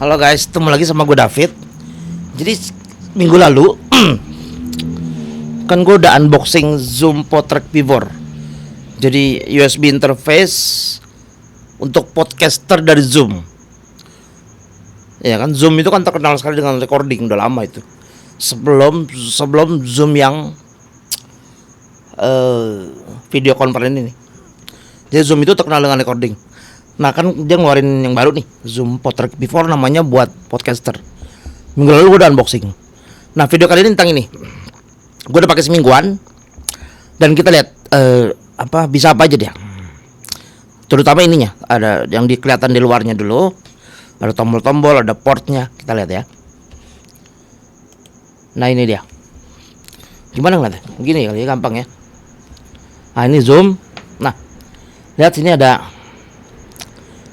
Halo guys, ketemu lagi sama gue David. Jadi minggu lalu kan gue udah unboxing Zoom PodTrack V4. Jadi USB interface untuk podcaster dari Zoom. Ya kan, Zoom itu kan terkenal sekali dengan recording, udah lama itu. Sebelum Zoom yang video conference ini. Jadi Zoom itu terkenal dengan recording. Nah kan dia ngeluarin yang baru nih, Zoom PodTrack V4 namanya buat podcaster. Minggu lalu gue udah unboxing. Nah video kali ini tentang ini. Gue udah pakai semingguan dan kita lihat bisa apa aja dia. Terutama ininya, ada yang kelihatan di luarnya dulu. Ada tombol-tombol, ada portnya. Kita lihat ya. Nah ini dia. Gimana ngeliatnya? Begini kali ya, gampang ya. Nah ini Zoom. Nah lihat sini ada.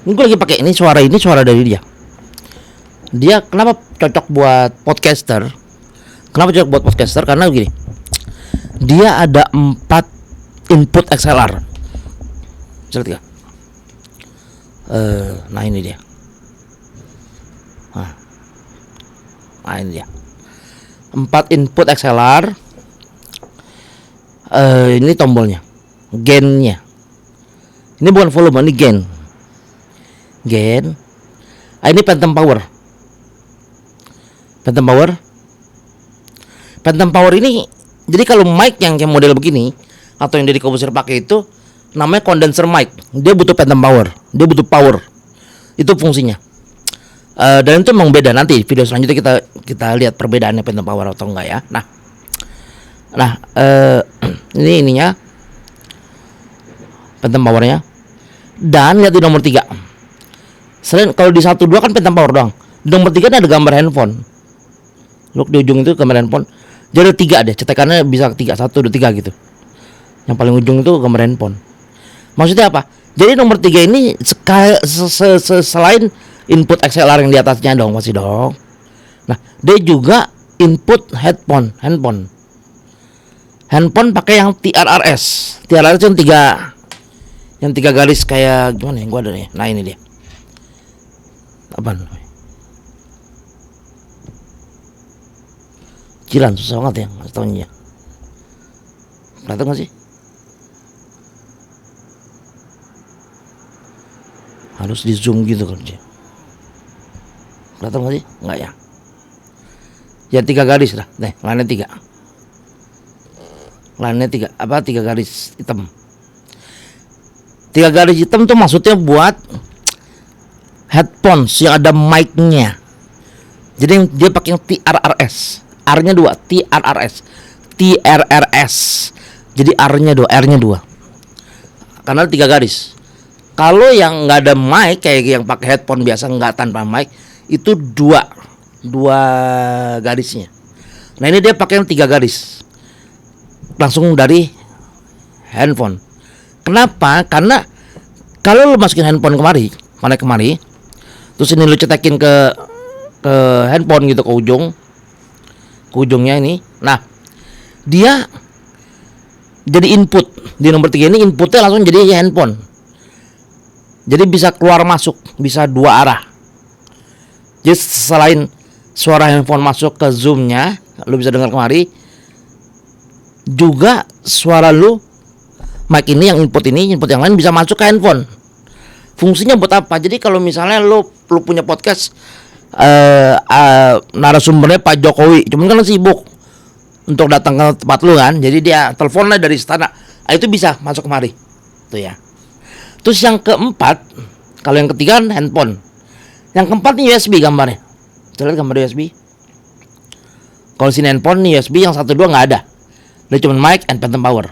Ini gue lagi pakai ini suara dari dia. Dia kenapa cocok buat podcaster? Kenapa cocok buat podcaster? Karena begini. Dia ada 4 input XLR. Bisa lihat gak? Nah ini dia. Nah ini dia. 4 input XLR. Ini tombolnya, gainnya. Ini bukan volume, ini gain. Ini Phantom Power. Phantom Power ini, jadi kalau mic yang model begini atau yang dari komposer pakai itu namanya condenser mic. Dia butuh Phantom Power, dia butuh power. Itu fungsinya. Dan itu memang beda, nanti video selanjutnya kita lihat perbedaannya Phantom Power atau enggak ya. Nah, ini ininya Phantom Powernya. Dan lihat di nomor 3. Selain kalau di 1, 2 kan Phantom Power doang. Di nomor 3 ada gambar handphone. Look di ujung itu gambar handphone. Jadi ada 3 deh, cetakannya bisa 3, 1, 2, 3 gitu. Yang paling ujung itu gambar handphone. Maksudnya apa? Jadi nomor 3 ini selain input XLR yang di atasnya dong, masih dong. Nah, dia juga input handphone pakai yang TRRS. TRRS yang 3 garis kayak gimana yang gua ada nih. Nah, ini dia. Apaan? Jilan susah banget ya ngasih taunya ya. Kelihatan gak sih? Harus di zoom gitu kan dia. Kelihatan gak sih? Enggak ya. Ya 3 garis lah. Nih, lainnya 3. Lainnya 3. 3 garis hitam. 3 garis hitam tuh maksudnya buat headphones yang ada mic-nya. Jadi dia pakai yang TRRS. R-nya 2, TRRS. Jadi R-nya 2. Karena 3 garis. Kalau yang nggak ada mic kayak yang pakai headphone biasa nggak tanpa mic itu 2 garisnya. Nah ini dia pakai yang 3 garis. Langsung dari handphone. Kenapa? Karena kalau lu masukin handphone kemari, terus ini lu cetekin ke handphone gitu ke ujungnya ini. Nah, dia jadi input. Di nomor 3 ini inputnya langsung jadi handphone. Jadi bisa keluar masuk, bisa 2 arah. Jadi selain suara handphone masuk ke zoomnya, lu bisa dengar kemari, juga suara lu mic ini yang input yang lain bisa masuk ke handphone. Fungsinya buat apa? Jadi kalau misalnya lu punya podcast narasumbernya Pak Jokowi, cuman kan sibuk untuk datang ke tempat lu kan, jadi dia teleponnya dari istana. Itu bisa masuk kemari. Tuh ya. Terus yang keempat, kalau yang ketiga kan handphone. Yang keempat nih USB gambarnya. Coba lihat gambar USB. Kalau sini handphone nih USB, yang 1, 2 nggak ada. Dia cuma mic and Phantom Power.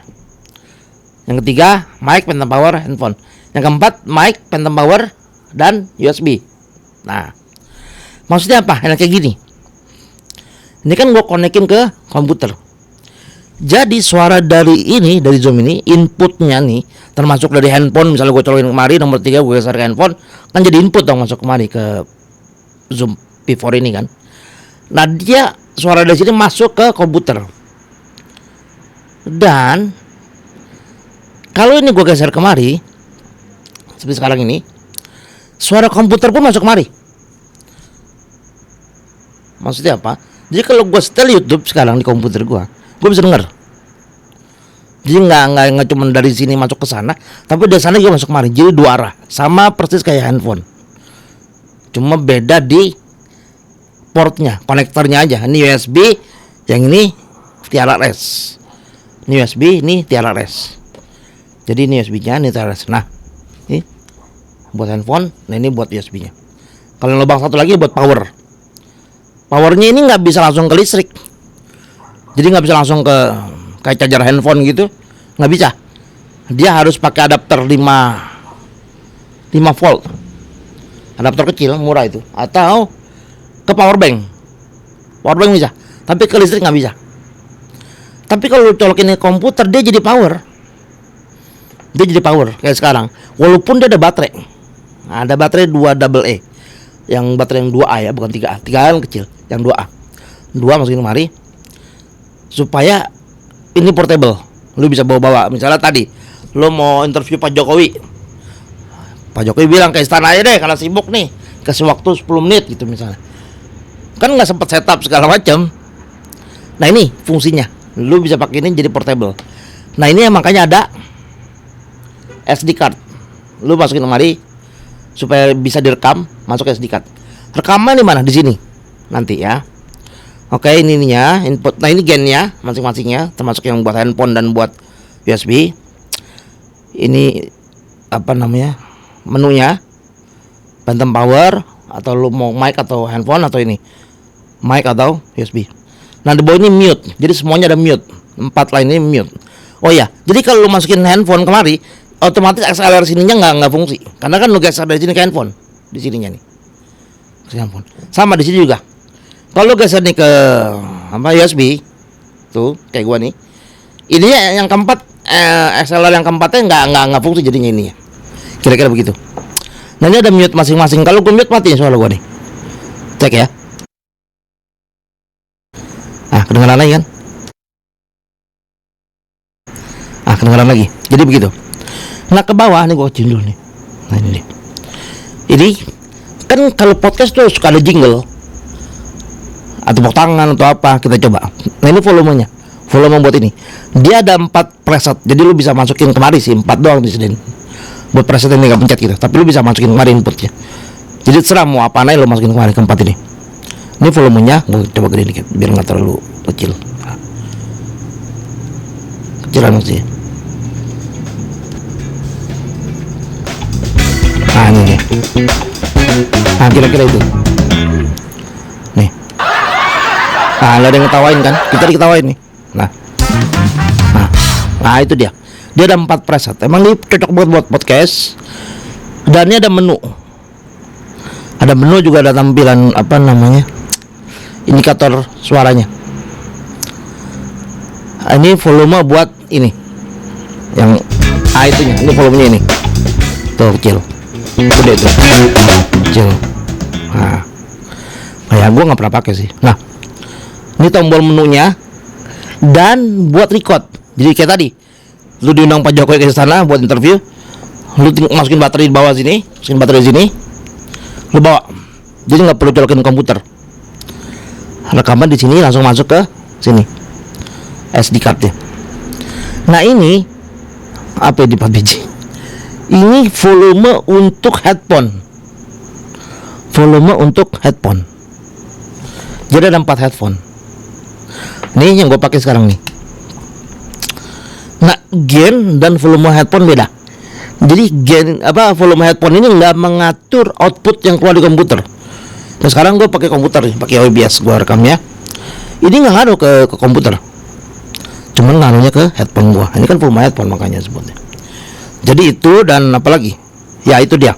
Yang ketiga mic, Phantom Power, handphone. Yang keempat mic, Phantom Power, dan USB. Nah, maksudnya apa? Enak kayak gini. Ini kan gue konekin ke komputer. Jadi suara dari Zoom ini, inputnya nih, termasuk dari handphone. Misalnya gue colokin kemari, nomor 3 gue geser ke handphone, kan jadi input dong masuk kemari ke Zoom V4 ini kan. Nah dia suara dari sini masuk ke komputer. Dan kalau ini gue geser kemari, seperti sekarang ini, suara komputer pun masuk kemari. Maksudnya apa? Jadi kalau gue setel YouTube sekarang di komputer gue bisa denger. Jadi nggak cuma dari sini masuk ke sana, tapi dari sana juga masuk kemari. Jadi dua arah, sama persis kayak handphone. Cuma beda di portnya, konektornya aja. Ini USB, yang ini TRRS. Ini USB, ini TRRS. Jadi ini USB-nya, ini TRRS. Nah, ini buat handphone, nah ini buat USB-nya. Kalau lubang satu lagi buat power. Powernya ini nggak bisa langsung ke listrik. Jadi nggak bisa langsung ke kayak charger handphone gitu, nggak bisa. Dia harus pakai adapter 5 volt, adapter kecil murah itu, atau ke power bank bisa, tapi ke listrik nggak bisa. Tapi kalau lu colokin ke komputer, dia jadi power kayak sekarang. Walaupun dia ada baterai, ada baterai 2 double A, yang baterai yang 2A ya, bukan 3A. 3A yang kecil, yang 2A 2 masukin kemari supaya ini portable. Lu bisa bawa-bawa. Misalnya tadi lu mau interview Pak Jokowi bilang ke istana aja deh karena sibuk nih, kasih waktu 10 menit gitu misalnya. Kan nggak sempet setup segala macam. Nah ini fungsinya, lu bisa pakai ini jadi portable. Nah ini makanya ada SD card. Lu masukin kemari supaya bisa direkam, masuk SD card. Rekaman di mana? Di sini nanti ya. Oke, ini ininya input. Nah ini gennya masing-masingnya, termasuk yang buat handphone dan buat USB. Ini apa namanya, menunya, phantom power, atau lu mau mic atau handphone, atau ini mic atau USB. Nah di bawah ini mute, jadi semuanya ada mute. 4 line ini mute. Oh ya, jadi kalau lu masukin handphone kemari, otomatis XLR sininya nggak fungsi, karena kan lu geser dari sini ke handphone, di sininya nih, ke handphone. Sama di sini juga. Kalau lu geser nih ke apa USB, tuh kayak gua nih, ini yang keempat, XLR yang keempatnya nggak fungsi jadinya ini ya. Kira-kira begitu. Nah ini ada mute masing-masing. Kalau gue mute matiin suara gue nih. Cek ya. Kedengaran lagi kan? Kedengaran lagi. Jadi begitu. Nah ke bawah nih gue kecil dulu nih. Nah ini nih. Ini kan kalau podcast tuh suka ada jingle atau tepuk tangan atau apa, kita coba. Nah ini volumenya. Volume buat ini. Dia ada 4 preset. Jadi lu bisa masukin kemari sih, 4 doang di sini. Buat preset ini gak pencet gitu, tapi lu bisa masukin kemari inputnya. Jadi terserah mau apa aja lu masukin kemari ke 4 ini. Ini volumenya gue coba gede dikit biar nggak terlalu kecil. Kecilan sih. Ini nih. Kira-kira itu. Nih. Ada yang ngetawain kan? Kita diketawain nih. Nah itu dia. Dia ada 4 preset. Emang ini cocok buat podcast. Dan ini ada menu. Ada menu juga, ada tampilan apa namanya, indikator suaranya. Ini volume buat ini, yang itunya. Ini volumenya ini. Tuh kecil. Gede tuh. Kecil. Kayak gue nggak pernah pakai sih. Nah, ini tombol menunya dan buat record. Jadi kayak tadi, lu diundang Pak Jokowi ke sana buat interview, lu masukin baterai di bawah sini, masukin baterai di sini, lu bawa. Jadi nggak perlu colokin komputer. Rekaman di sini langsung masuk ke sini, SD card-nya. Nah ini apa di 4 biji? Ini volume untuk headphone. Volume untuk headphone. Jadi ada 4 headphone. Ini yang gue pakai sekarang nih. Nah, gain dan volume headphone beda. Jadi volume headphone ini nggak mengatur output yang keluar di komputer. Nah sekarang gue pakai komputer, pakai OBS gue rekamnya. Ini nggak ngaruh ke komputer, cuman ngaruhnya ke headphone gue. Ini kan volume headphone makanya sebutnya. Jadi itu, dan apa lagi? Ya itu dia.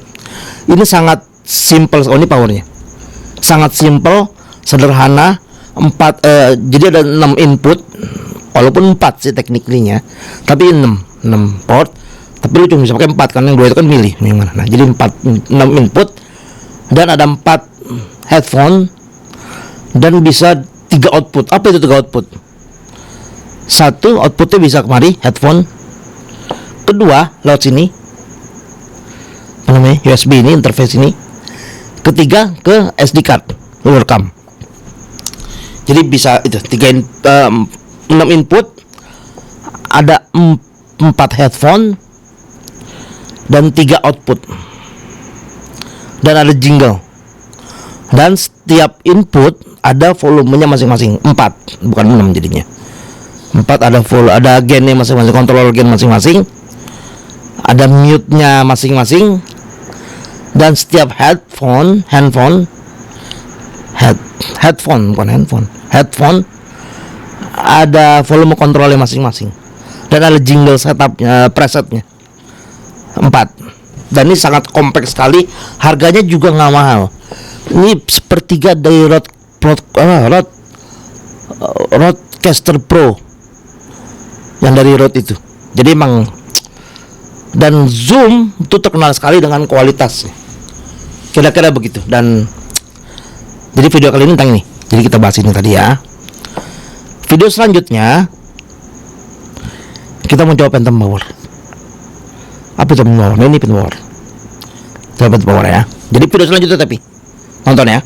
Ini sangat simple. Oh ini powernya. Sangat simple, sederhana. Jadi ada 6 input. Walaupun 4 sih tekniknya, tapi 6 port. Tapi lu cuma bisa pakai 4 karena yang 2 itu kan milih yang mana. Nah, jadi 6 input dan ada 4 headphone dan bisa 3 output. Apa itu 3 output? Satu outputnya bisa kemari headphone. Kedua lewat sini, apa namanya, USB ini, interface ini. Ketiga ke SD card, lu rekam. Jadi bisa itu 6 input, ada 4 headphone dan 3 output, dan ada jingle. Dan setiap input ada volumenya masing-masing, 4 bukan 6 jadinya. 4 ada ada gainnya masing-masing, controller gain masing-masing, ada mute-nya masing-masing, dan setiap headphone ada volume kontrolnya masing-masing, dan ada jingle setupnya, presetnya 4. Dan ini sangat kompak sekali, harganya juga nggak mahal. Ini sepertiga dari Rodecaster Pro yang dari Rode itu. Jadi emang, dan Zoom itu terkenal sekali dengan kualitasnya, kira-kira begitu. Dan jadi video kali ini tentang ini, jadi kita bahas ini tadi ya. Video selanjutnya kita mau coba Phantom Power. Apa itu Phantom Power? Ini Phantom Power. Coba Phantom Power ya. Jadi video selanjutnya tapi nonton ya.